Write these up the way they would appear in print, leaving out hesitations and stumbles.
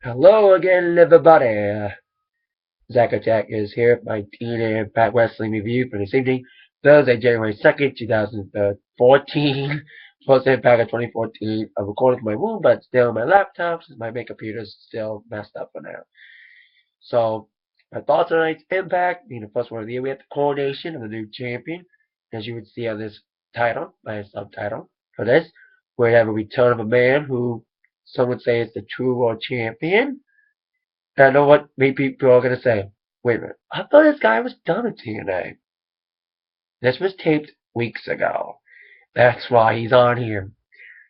Hello again, everybody. Zach Attack is here with my TNA Impact Wrestling review for this evening, Thursday, January 2nd, 2014. First Impact of 2014. I'm recording from my room, but still on my laptop since my main computer's still messed up for now. So, my thoughts on tonight's Impact, being the first one of the year, we have the coronation of the new champion. As you would see on this title, my subtitle for this, we have a return of a man who some would say is the true world champion. I know what many people are going to say. Wait a minute. I thought this guy was done at TNA. This was taped weeks ago. That's why he's on here.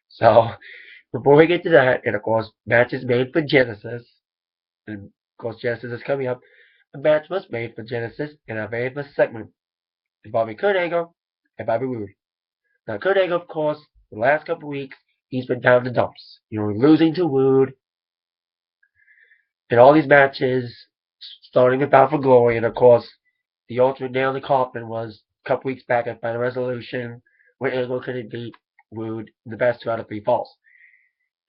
So, before we get to that, and of course, matches made for Genesis, and of course, Genesis is coming up. A match was made for Genesis in a very first segment involving Kurt Angle and Bobby Roode. Now, Kurt Angle, of course, the last couple of weeks, he's been down the dumps. Losing to Roode in all these matches, starting with Bound for Glory, and of course, the ultimate nail in the coffin was a couple weeks back at Final Resolution, where Angle couldn't beat Roode in the best 2 out of 3 falls.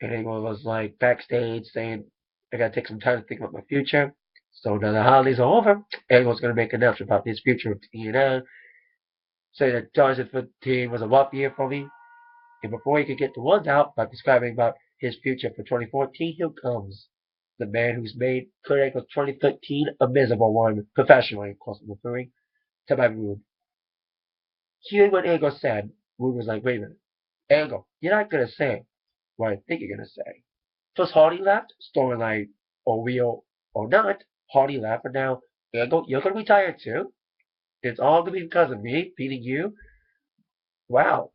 And Angle was like backstage saying, I gotta take some time to think about my future. So now the holidays are over, Angle's gonna make an announcement about his future with TNA, saying that 2015 was a rough year for me. And before he could get the words out by describing about his future for 2014, here comes the man who's made Kurt Angle's 2013 a miserable one professionally, of course, I'm referring to my Roode. Hearing what Angle said, Roode was like, wait a minute, Angle, you're not gonna say what I think you're gonna say. First Hardy left, storyline or real or not, Hardy left, but now Angle, you're gonna retire too. It's all gonna be because of me beating you. Wow.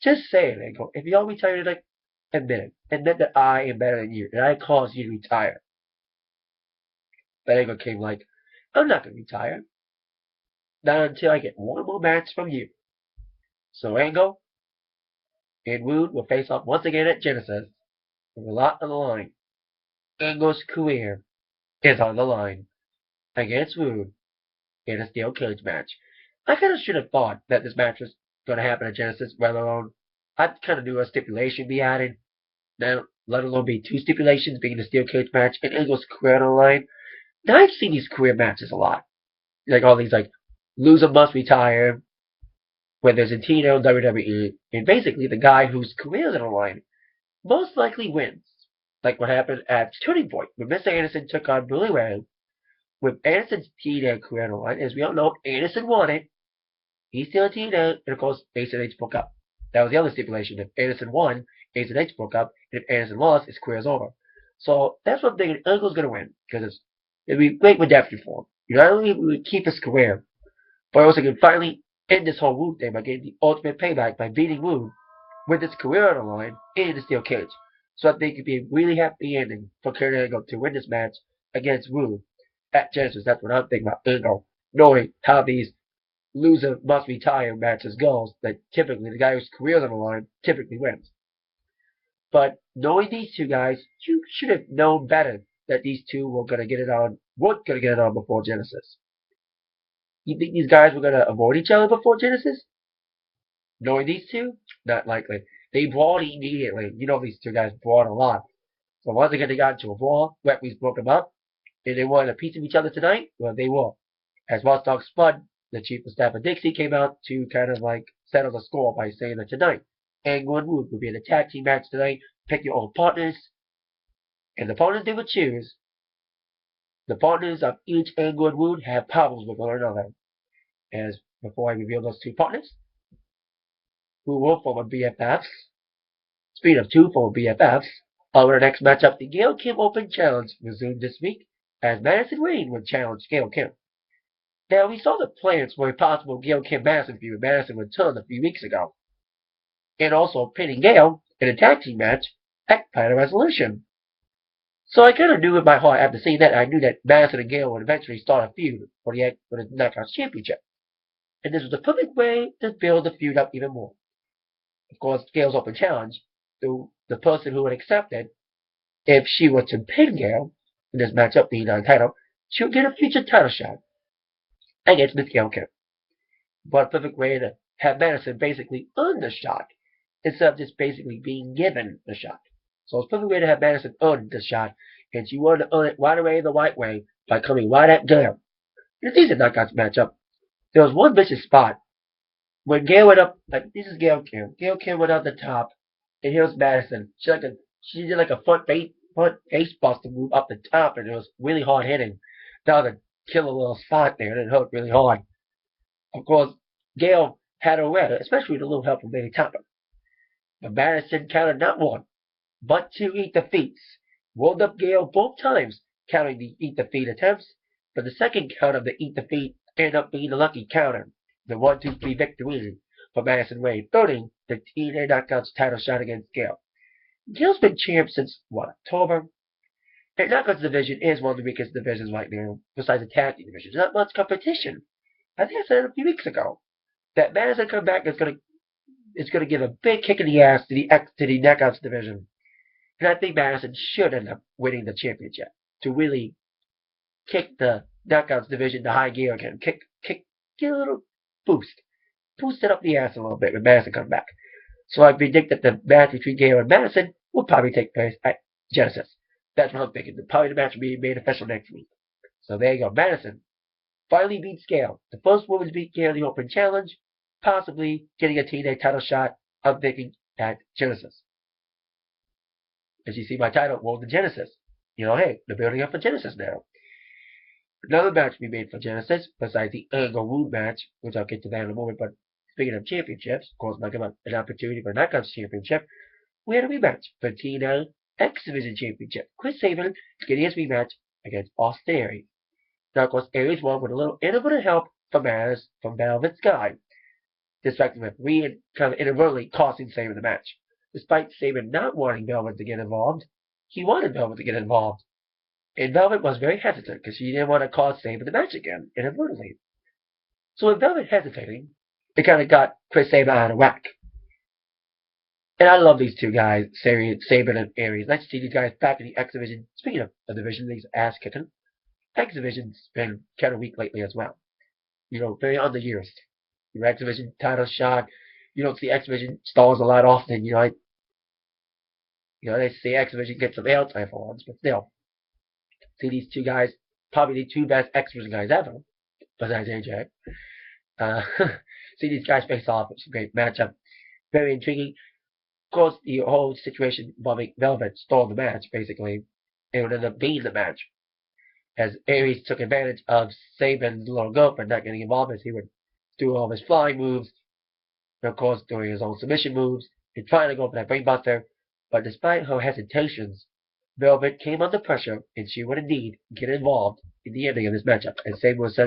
Just say it, Angle. If you all retire tonight, admit it. Admit that I am better than you, and I caused you to retire. But Angle came like, I'm not gonna retire. Not until I get one more match from you. So Angle and Roode will face off once again at Genesis with a lot on the line. Angle's career is on the line against Roode in a steel cage match. I kind of should have thought that this match was going to happen at Genesis, let alone I kind of knew a stipulation be added. Now, let alone be two stipulations being the steel cage match and Angle's career on the line. Now I've seen these career matches a lot, like all these like loser must retire, whether it's in TNA or WWE, and basically the guy whose career is on the line most likely wins. Like what happened at Turning Point when Mr. Anderson took on Billy Ray. With Anderson's TNA career on the line, as we all know, Anderson won it. He's still in TNA, and of course, Ace and H broke up. That was the other stipulation. If Anderson won, Ace and H broke up, and if Anderson lost, his career's over. So that's what I'm thinking. Angle's gonna win because it'd be great redemption for him. Not only would keep his career, but also can finally end this whole Roode thing by getting the ultimate payback by beating Roode with his career on the line in the steel cage. So I think it'd be a really happy ending for Kurt Angle to win this match against Roode at Genesis. That's what I'm thinking about Angle, knowing how these loser must retire matches goes. That typically the guy whose career's on the line typically wins. But knowing these two guys, you should have known better that these two were gonna get it on. Weren't gonna get it on before Genesis. You think these guys were gonna avoid each other before Genesis? Knowing these two, not likely. They brawled immediately. These two guys brawled a lot. So once again they got into a brawl, referees broke them up, and they wanted a piece of each other tonight. Well, they will. As Watchdog Spud, the chief of staff of Dixie, came out to kind of like settle the score by saying that tonight, Angle and Roode will be in a tag team match tonight. Pick your own partners, and the partners they would choose. The partners of each Angle and Roode have problems with one another. As before I reveal those two partners, who will form a BFFs. Speed of two former BFFs. Our next matchup, the Gail Kim Open Challenge, resumed this week as Madison Rayne would challenge Gail Kim. Now, we saw the plans for a possible Gail Kim Madison feud with Madison return a few weeks ago, and also pinning Gail in a tag team match at Final Resolution. So I kind of knew in my heart after seeing that, I knew that Madison and Gail would eventually start a feud for the Knockouts Championship. And this was the perfect way to build the feud up even more. Of course, Gail's open challenge, to the person who would accept it, if she were to pin Gail in this matchup, the non-title, she would get a future title shot against Miss Gail Kim. But a perfect way to have Madison basically earn the shot instead of just basically being given the shot. So it's a perfect way to have Madison earn the shot and she wanted to earn it right away the right way by coming right at Gail. In a decent knockouts matchup, there was one vicious spot when Gail went up, like, this is Gail Kim. Gail Kim went out the top, and here's Madison. She did like a front face buster move up the top, and it was really hard hitting. That was a killer little spot there, and it hurt really hard. Of course, Gail had a win, especially with a little help from Bailey Topper. But Madison countered not one, but two eat defeats. Rolled up Gail both times, countering the eat defeat attempts, but the second count of the eat defeat ended up being the lucky counter, the 1-2-3 victory for Madison Wade, earning the TNA Knockouts title shot against Gail. Gail's been champ since, October? And Knockouts division is one of the weakest divisions right now, besides the tag team division. There's not much competition. I think I said it a few weeks ago that Madison comeback is gonna give a big kick in the ass to the Knockouts division. And I think Madison should end up winning the championship to really kick the Knockouts division to high gear again. Get a little boost. Boost it up the ass a little bit when Madison comes back. So I predict that the match between Gail and Madison will probably take place at Genesis. That's what I'm thinking. Probably the match will be made official next week. So there you go. Madison finally beats Gail. The first woman to beat Gail in the Open Challenge, possibly getting a TNA title shot, I'm thinking, at Genesis. As you see my title, World of Genesis. Hey, they're building up for Genesis now. Another match to be made for Genesis, besides the Angle Wound match, which I'll get to that in a moment, but speaking of championships, of course, talking about an opportunity for a Knockouts championship, we had a rematch for TNA X Division Championship. Chris Sabin getting his rematch against Austin Aries. Now, of course, Aries won with a little inadvertent help from Velvet Sky, distracting the referee and kind of inadvertently costing Sabin the match. Despite Sabin not wanting Velvet to get involved, he wanted Velvet to get involved. And Velvet was very hesitant because she didn't want to cause Sabin the match again, inadvertently. So with Velvet hesitating, it kind of got Chris Sabin out of whack. And I love these two guys, Sabin and Aries. Nice to see these guys back in the X Division. Speaking of the division, these ass kicking. X Division's been kind of weak lately as well. Very underused. Your X Division title shot. You don't see X Division stalls a lot often. They say X Division gets some airtime for once, but still. See these two guys, probably the two best X Division guys ever, besides AJ. See these guys face off. It's a great matchup. Very intriguing. Of course, the whole situation involving Velvet stalled the match, basically. It would end up being the match. As Aries took advantage of Sabin's little girlfriend not getting involved, as he would do all of his flying moves, and of course, doing his own submission moves, and trying to go for that brainbuster. But despite her hesitations, Velvet came under pressure, and she would indeed get involved in the ending of this matchup. As Sabin was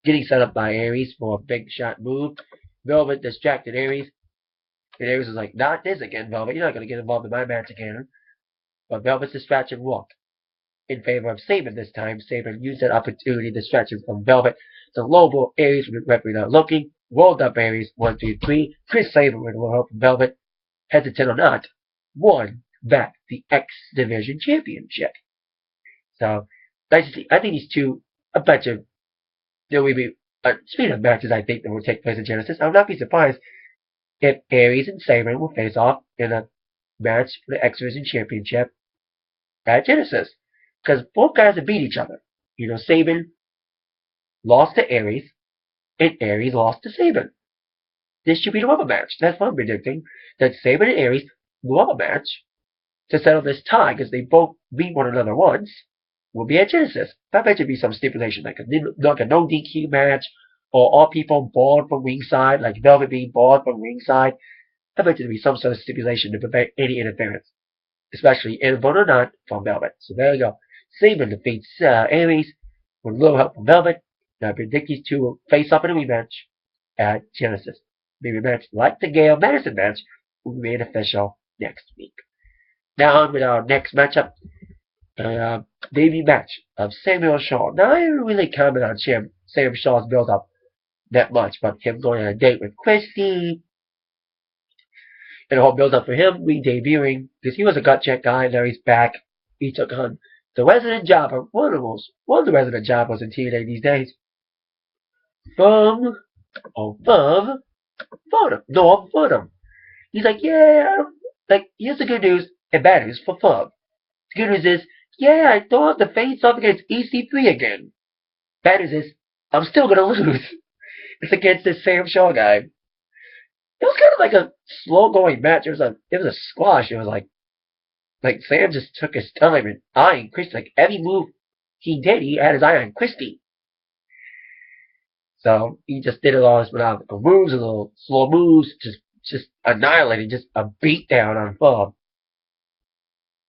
getting set up by Aries for a big shot move, Velvet distracted Aries, and Aries was like, "Not this again, Velvet. You're not going to get involved in my match again." But Velvet's distraction worked in favor of Sabin this time. Sabin used that opportunity, distraction from Velvet, to lowball Aries with the referee not looking, rolled up Aries, 1, 2, 3. Chris Sabin with a little help from Velvet, hesitant or not, won back the X Division Championship. So, nice to see. I think these two, a bunch of, there will be, speaking of matches I think that will take place in Genesis, I would not be surprised if Aries and Sabin will face off in a match for the X Division Championship at Genesis. Because both guys have beat each other. Sabin lost to Aries, and Aries lost to Sabin. This should be the rubber match. That's what I'm predicting. That Sabin and Aries rubber match to settle this tie, because they both beat one another once, will be at Genesis. I bet you be some stipulation, like a no DQ match, or all people barred from ringside, like Velvet being barred from ringside. I bet you there'll be some sort of stipulation to prevent any interference, especially inadvertent or not, from Velvet. So there you go. Sabin defeats Aries with a little help from Velvet. Now I predict these two will face up in a rematch at Genesis. The rematch, like the Gail Madison match, will be made official next week. Now on with our next matchup, debut match of Samuel Shaw. Now I didn't really comment on Samuel Shaw's build-up that much, but him going on a date with Christy, and the whole build-up for him re-debuting, because he was a gut check guy, now he's back. He took on the resident jobber, one of the resident jobbers in TNA these days, from Norm Furnham. He's like, yeah, here's the good news and bad news for Fub. The good news is Yeah, I thought the face off against EC3 again. Bad news is, I'm still gonna lose. It's against this Sam Shaw guy. It was kind of like a slow going match. It was a squash. It was like Sam just took his time and eyeing Christie. Like every move he did, he had his eye on Christie. So he just did it all his methodical moves, a little slow moves, just annihilating, just a beatdown on Bob.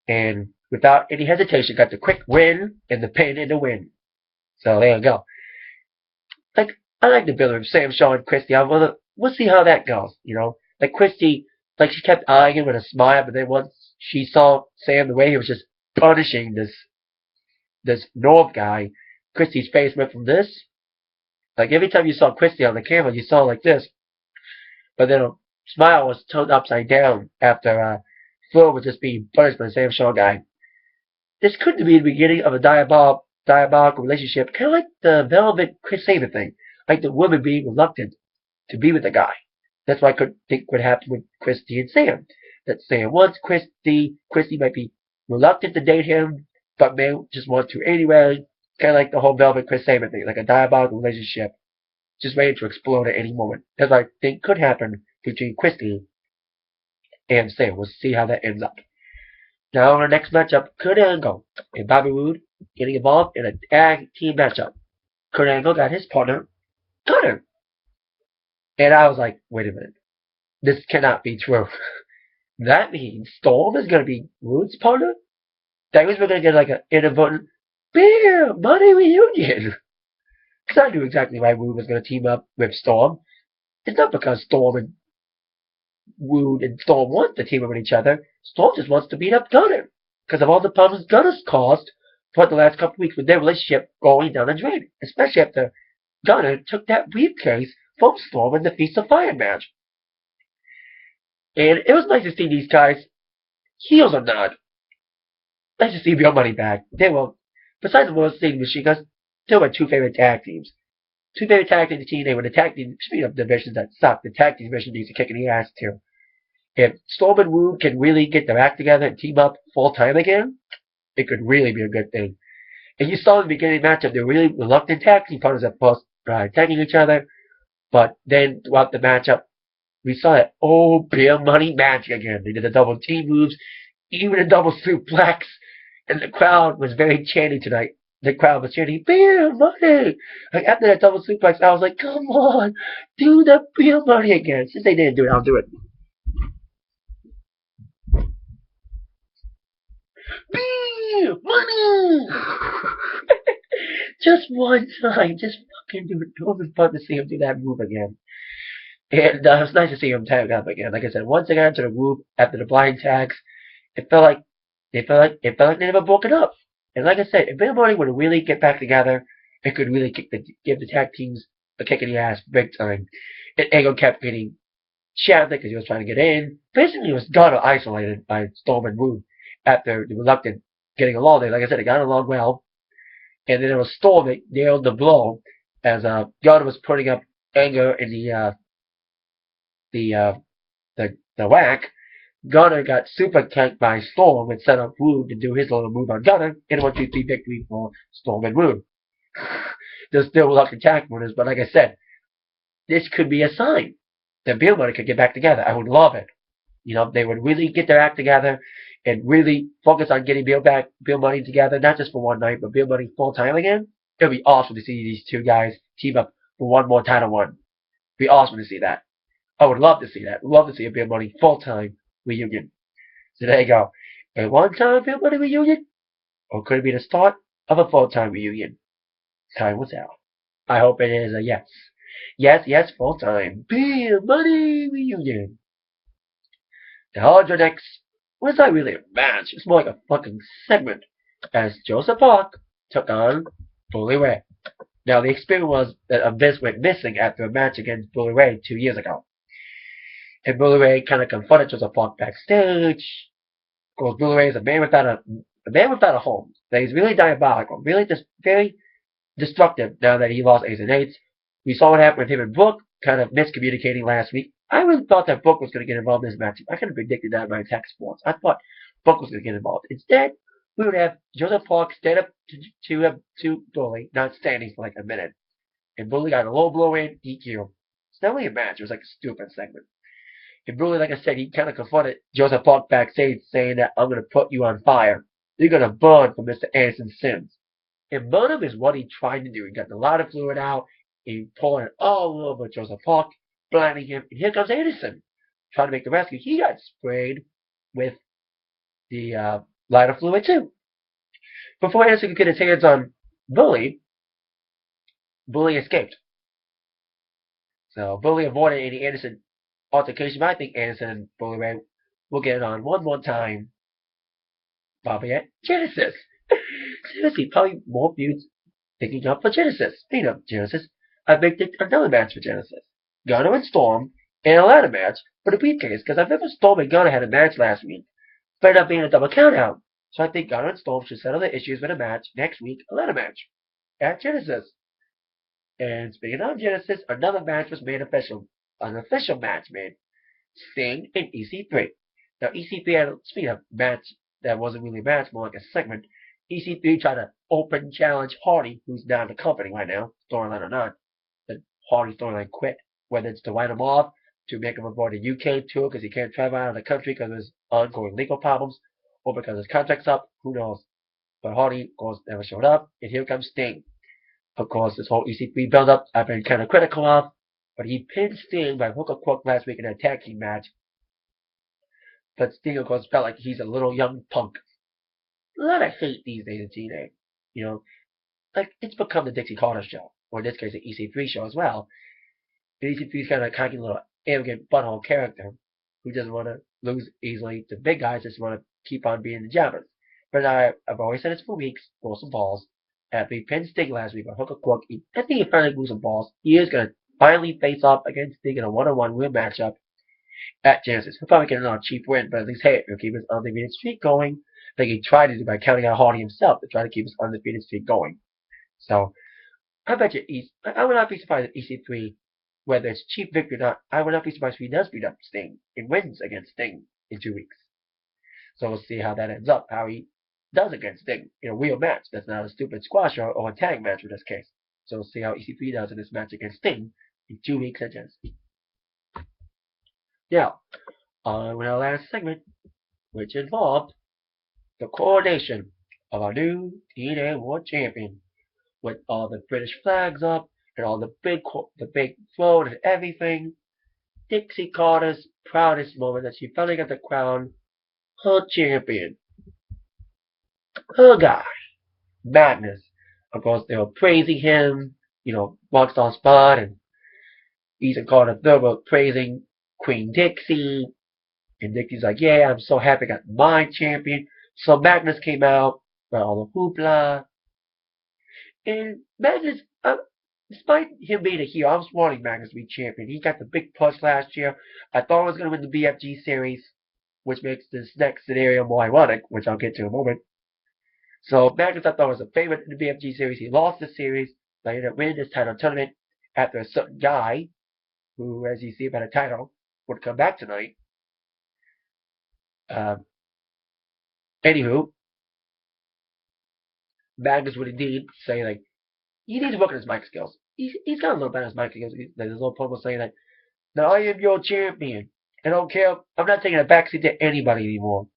And without any hesitation, got the quick win and the pin and the win. So there you go. Like I like the build of Sam Shaw and Christie. We'll see how that goes. Like Christie, like she kept eyeing him with a smile, but then once she saw Sam the way he was just punishing this North guy, Christie's face went from this. Like every time you saw Christie on the camera, you saw like this, but then her smile was turned upside down after Phil was just being punished by the Sam Shaw guy. This could be the beginning of a diabolical relationship, kind of like the Velvet Chris Sabin thing, like the woman being reluctant to be with the guy. That's what I could think would happen with Christy and Sam. That Sam wants Christy might be reluctant to date him, but may just want to anyway. Kind of like the whole Velvet Chris Sabin thing, like a diabolical relationship, just waiting to explode at any moment. That's what I think could happen between Christy and Sam. We'll see how that ends up. Now, our next matchup, Kurt Angle and Bobby Roode getting involved in a tag team matchup. Kurt Angle got his partner, Gunner. And I was like, wait a minute. This cannot be true. That means Storm is going to be Roode's partner? That means we're going to get like an inadvertent beer money reunion. Because I knew exactly why Roode was going to team up with Storm. It's not because Storm and Roode and Storm want to team up with each other. Storm just wants to beat up Gunner because of all the problems Gunner's caused for the last couple of weeks with their relationship going down the drain. Especially after Gunner took that briefcase from Storm in the Feast of Fire match. And it was nice to see these guys, heels or not, nice to see real money back. They were, besides the World State Machine Guns, they were my two favorite tag teams. Two favorite tag teams in the TNA were the tag team, speaking of divisions that suck, the tag team division needs to kick in the ass too. If Storm and Roode can really get their act together and team up full time again, it could really be a good thing. And you saw in the beginning of the matchup, they were really reluctant tag team partners at first, tagging each other. But then throughout the matchup, we saw that old beer money magic again. They did the double team moves, even a double suplex, and the crowd was very chanting tonight. The crowd was chanting, beer money! Like after that double suplex, I was like, come on, do the beer money again. Since they didn't do it, I'll do it. Beer money! Just one time, just fucking do it. It was fun to see him do that move again. And it was nice to see him tag up again. Like I said, once again to the group after the blind tags, it felt like they never broken up. And like I said, if anybody would really get back together, it could really give the tag teams a kick in the ass big time. And Angle kept getting shafted because he was trying to get in. Basically, he was got isolated by Storm and Roode after the reluctant getting along there. Like I said, it got along well. And then it was Storm that nailed the blow as Gunner was putting up Angle in the the whack. Gunner got super kicked by Storm and set up Roode to do his little move on Gunner in a 1-2-3 victory for Storm and Roode. They're still reluctant tag winners, but like I said, this could be a sign that Bill Money could get back together. I would love it. They would really get their act together and really focus on getting Bill Money together, not just for one night, but Bill Money full time again. It would be awesome to see these two guys team up for one more title run. It'd be awesome to see that. I would love to see that. Love to see a Bill Money full time reunion. So there you go. A one-time Bill Money reunion? Or could it be the start of a full-time reunion? Time will tell. I hope it is a yes. Yes, full-time Bill Money reunion. Now on to next. Well, it's not really a match. It's more like a fucking segment. As Joseph Park took on Bully Ray. Now the experience was that Vince went missing after a match against Bully Ray 2 years ago. And Bully Ray kind of confronted Joseph Park backstage. Of course, Bully Ray is a man without a home. That he's really diabolical, really just very destructive now that he lost A's and Eights. We saw what happened with him and Brooke, kind of miscommunicating last week. I really thought that Brooke was going to get involved in this match. I kind of predicted that in my attack sports. I thought Brooke was going to get involved. Instead, we would have Joseph Park stand up to Bully, not standing for like a minute. And Bully got a low blow in, DQ. It's not really a match, it was like a stupid segment. And Bully, like I said, he kind of confronted Joseph Park backstage saying that I'm going to put you on fire. You're going to burn for Mr. Anderson's sins. And burn him is what he tried to do. He got a lot of fluid out, he poured it all over Joseph Park, blinding him. And here comes Anderson, trying to make the rescue. He got sprayed with the lighter fluid too. Before Anderson could get his hands on Bully, Bully escaped. So Bully avoided any Anderson altercation, but I think Anderson and Bully Ray will get it on one more time. Probably at Genesis. Seriously, probably more views picking up for Genesis. Speaking of Genesis, I picked another match for Genesis. Gunner and Storm in a ladder match for the briefcase, because I remember Storm and Gunner had a match last week, but ended up being a double countout. So I think Gunner and Storm should settle their issues with a match next week, a ladder match at Genesis. And speaking of Genesis, another match was made official. An official match made. Sting and EC3. Now EC3 had, speaking of match that wasn't really a match, more like a segment. EC3 tried to open challenge Hardy, who's now in the company right now, storyline or not. The Hardy storyline quit. Whether it's to write him off, to make him avoid the UK tour because he can't travel out of the country because of his ongoing legal problems, or because his contract's up, who knows. But Hardy, of course, never showed up, and here comes Sting. Of course, this whole EC3 build-up I've been kind of critical of, but he pinned Sting by hook or crook last week in a tag team match. But Sting, of course, felt like he's a little young punk. A lot of hate these days in TNA. You know, like, it's become the Dixie Carter show, or in this case, the EC3 show as well. And EC3's kind of a cocky little arrogant butthole character who doesn't want to lose easily to big guys, just want to keep on being the jobbers. But I've always said this for weeks, grow some balls. After he pinned Sting last week on hook or crook, I think he finally grew some balls. He is going to finally face off against Sting in a one-on-one real matchup at Genesis. He'll probably get another cheap win, but at least, hey, he'll keep his undefeated streak going. Like he tried to do by counting out Hardy himself to try to keep his undefeated streak going. So, I bet you, I would not be surprised if EC3, whether it's cheap victory or not, I would not be surprised if he does beat up Sting and wins against Sting in 2 weeks. So we'll see how that ends up, how he does against Sting in a real match. That's not a stupid squash or a tag match in this case. So we'll see how EC3 does in this match against Sting in 2 weeks at Genesis. Now, on with our last segment, which involved the coronation of our new TNA World Champion, with all the British flags up and all the big float and everything. Dixie Carter's proudest moment that she finally got the crown her champion, her guy, Magnus. Of course, they were praising him, Rockstar Spot and Ethan Carter III were praising Queen Dixie. And Dixie's like, yeah, I'm so happy I got my champion. So Magnus came out, got all the hoopla. And Magnus, despite him being a heel, I was wanting Magnus to be champion. He got the big push last year. I thought he was going to win the BFG series, which makes this next scenario more ironic, which I'll get to in a moment. So Magnus, I thought, was a favorite in the BFG series. He lost the series, but he ended up winning this title tournament after a certain guy, who, as you see by the title, would come back tonight. Anywho, Magnus would indeed say, like, he needs to work on his mic skills. He's got a little better at his mic skills. There's a little promo saying that, now I am your champion. I don't care. I'm not taking a backseat to anybody anymore.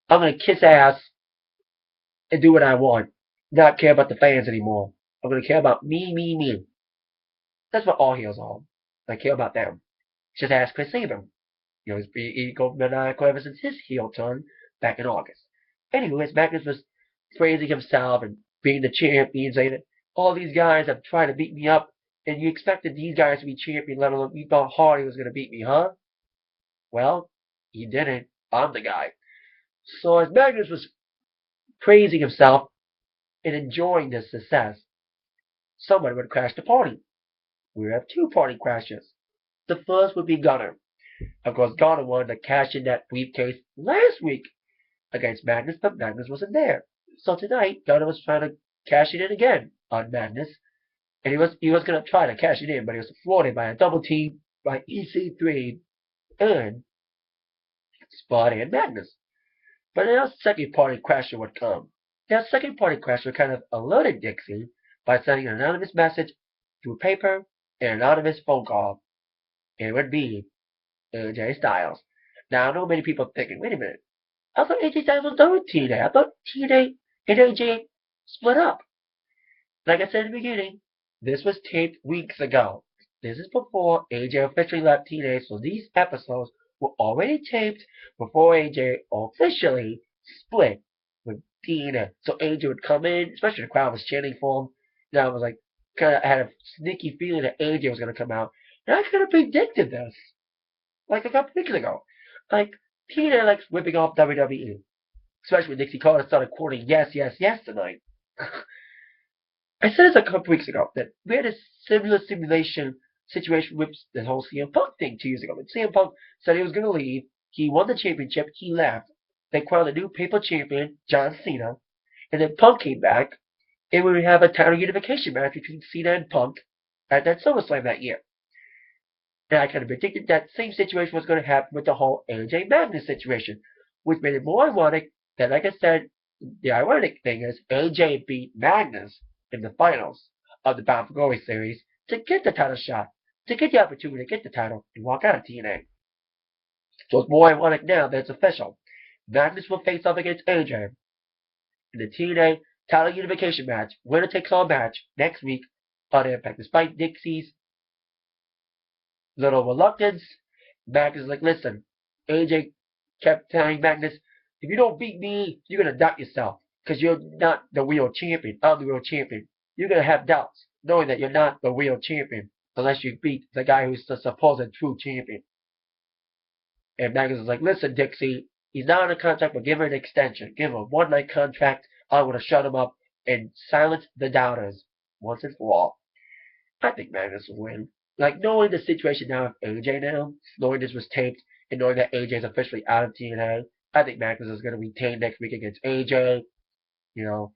I'm going to kiss ass and do what I want. Not care about the fans anymore. I'm going to care about me. That's what all heels are. I care about them. Just ask Chris Sabin. He's been egomaniacal ever since his heel turn back in August. Anyways, Magnus was praising himself and being the champion, saying that all these guys have tried to beat me up, and you expected these guys to be champion, let alone you thought Hardy was going to beat me, huh? Well, he didn't. I'm the guy. So as Magnus was praising himself and enjoying this success, somebody would crash the party. We would have 2 party crashes. The first would be Gunner. Of course, Gunner wanted to cash in that briefcase last week against Magnus, but Magnus wasn't there. So tonight, Gunner was trying to cash it in again on Magnus. And he was going to try to cash it in, but he was thwarted by a double team by EC3 and Spot and Magnus. But now second party crasher would come. Now, second party crasher kind of alerted Dixie by sending an anonymous message through paper and an anonymous phone call. It would be AJ Styles. Now, I know many people thinking, wait a minute, I thought AJ Styles was done with TNA. I thought TNA and AJ split up. Like I said in the beginning, this was taped weeks ago. This is before AJ officially left TNA, so these episodes were already taped before AJ officially split with TNA. So AJ would come in, especially the crowd was chanting for him. Now I was like, kind of had a sneaky feeling that AJ was going to come out. And I kind of predicted this, like a couple weeks ago. Like, TNA likes whipping off WWE, especially when Dixie Carter started quoting yes, yes, yes tonight. I said this a couple weeks ago that we had a similar simulation situation with the whole CM Punk thing 2 years ago. When CM Punk said he was going to leave, he won the championship, he left. They crowned a new paper champion, John Cena, and then Punk came back, and we would have a title unification match between Cena and Punk at that SummerSlam that year. And I kind of predicted that same situation was going to happen with the whole AJ Magnus situation, which made it more ironic that, like I said, the ironic thing is AJ beat Magnus in the finals of the Bound for Glory series to get the title shot, to get the opportunity to get the title and walk out of TNA. So it's more ironic now that it's official. Magnus will face off against AJ in the TNA title unification match, winner takes all match, next week on Impact. Despite Dixie's little reluctance, Magnus is like, listen, AJ kept telling Magnus, if you don't beat me, you're going to doubt yourself because you're not the real champion. I'm the real champion. You're going to have doubts knowing that you're not the real champion unless you beat the guy who's the supposed true champion. And Magnus is like, listen, Dixie, he's not on a contract, but give him an extension. Give him a one-night contract. I'm going to shut him up and silence the doubters once and for all. I think Magnus will win. Like, knowing the situation now with AJ now, knowing this was taped, and knowing that AJ is officially out of TNA, I think Magnus is going to retain next week against AJ. You know,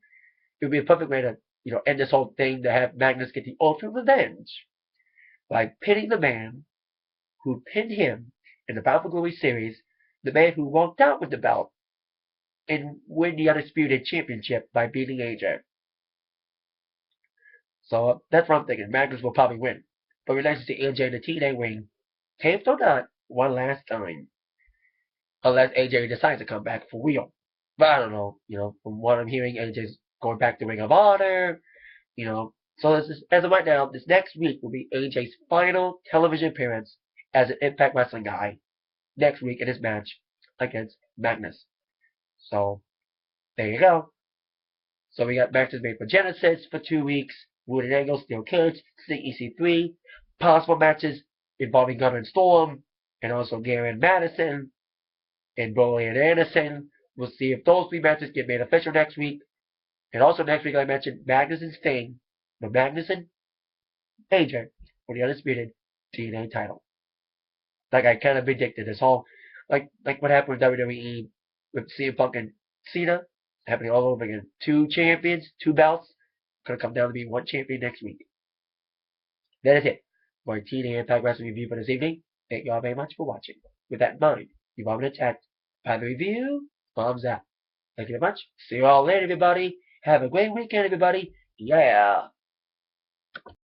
it would be a perfect way to, end this whole thing to have Magnus get the ultimate revenge by pinning the man who pinned him in the Bound for Glory series, the man who walked out with the belt, and win the Undisputed Championship by beating AJ. So that's what I'm thinking. Magnus will probably win. But we'd like to see AJ in the TNA ring, taped or not, one last time. Unless AJ decides to come back for real. But I don't know. From what I'm hearing, AJ's going back to Ring of Honor. So this is, as of right now, this next week will be AJ's final television appearance as an Impact Wrestling guy. Next week in his match against Magnus. So there you go. So we got matches made for Genesis for 2 weeks. Wood and Angle, Steel Cage, Sting EC3. Possible matches involving Gunner and Storm. And also Gary and Madison. And Broly and Anderson. We'll see if those 3 matches get made official next week. And also next week, like I mentioned, Magnus and Sting. But Magnus and AJ for the Undisputed TNA title. Like I kind of predicted this whole, like what happened with WWE with CM Punk and Cena, happening all over again. 2 champions, 2 belts, gonna come down to be 1 champion next week. That is it for TNA Impact Wrestling review for this evening. Thank you all very much for watching. With that in mind, if you want me to check by the review, thumbs up. Thank you very much. See you all later, everybody. Have a great weekend, everybody. Yeah.